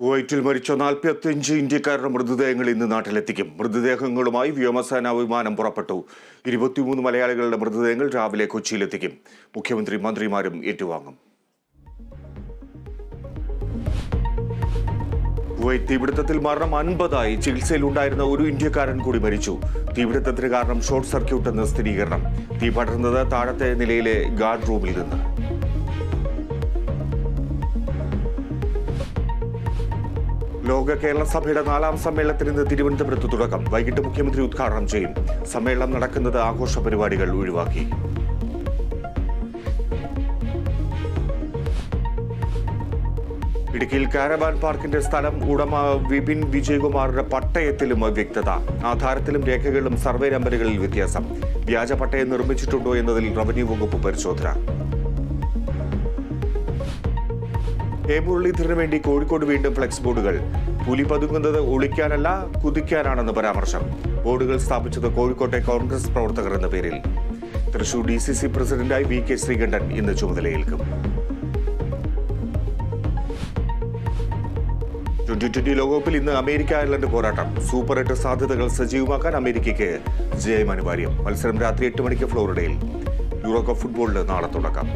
കുവൈറ്റിൽ മരിച്ച 45 ഇന്ത്യക്കാരുടെ മൃതദേഹങ്ങൾ ഇന്ന് നാട്ടിലെത്തിക്കും. മൃതദേഹങ്ങളുമായി വ്യോമസേനാ വിമാനം പുറപ്പെട്ടു. 23 മലയാളികളുടെ മൃതദേഹങ്ങൾ രാവിലെ കൊച്ചിയിലെത്തിക്കും. മുഖ്യമന്ത്രി മന്ത്രിമാരും ഏറ്റുവാങ്ങും. കുവൈറ്റ് തീപിടുത്തത്തിൽ മരണം 50ആയി. ചികിത്സയിലുണ്ടായിരുന്ന ഒരു ഇന്ത്യക്കാരൻ കൂടി മരിച്ചു. തീപിടുത്തത്തിന് കാരണം ഷോർട്ട് സർക്യൂട്ട് എന്ന സ്ഥിരീകരണം. തീ പടർന്നത് താഴത്തെ നിലയിലെ ഗാർഡ് റൂമിൽ നിന്ന്. ലോക കേരള സഭയുടെ 4ാം സമ്മേളനത്തിന് ഇന്ന് തിരുവനന്തപുരത്ത് തുടക്കം. വൈകിട്ട് മുഖ്യമന്ത്രി ഉദ്ഘാടനം ചെയ്യും. സമ്മേളനം നടക്കുന്നത് ആഘോഷ പരിപാടികൾ ഒഴിവാക്കി. ഇടുക്കിയിൽ കാരവാൻ പാർക്കിന്റെ സ്ഥലം ഉടമ വിപിൻ വിജയകുമാറിന്റെ പട്ടയത്തിലും അവ്യക്തത. ആധാരത്തിലും രേഖകളിലും സർവേ നമ്പറുകളിൽ വ്യത്യാസം. വ്യാജ പട്ടയം നിർമ്മിച്ചിട്ടുണ്ടോ എന്നതിൽ റവന്യൂ വകുപ്പ് പരിശോധന. കെ മുരളീധരന് വേണ്ടി കോഴിക്കോട് വീണ്ടും ഫ്ലെക്സ് ബോർഡുകൾ. പുലി പതുങ്ങുന്നത് ഒളിക്കാനല്ല, കുതിക്കാനാണെന്ന് പരാമർശം. ബോർഡുകൾ സ്ഥാപിച്ചത് കോഴിക്കോട്ടെ കോൺഗ്രസ് പ്രവർത്തകർ എന്ന പേരിൽ. തൃശൂർ DCC പ്രസിഡന്റായി VK ശ്രീകണ്ഠൻ ഇന്ന് ചുമതലയേൽക്കും. T20 ലോകകപ്പിൽ ഇന്ന് അമേരിക്ക അയർലൻഡ് പോരാട്ടം. സൂപ്പർ 8 സാധ്യതകൾ സജീവമാക്കാൻ അമേരിക്കയ്ക്ക് ജയം അനിവാര്യം. മത്സരം രാത്രി 8 മണിക്ക് ഫ്ലോറിഡയിൽ. യൂറോ കപ്പ് ഫുട്ബോളിന് നാളെ തുടക്കം.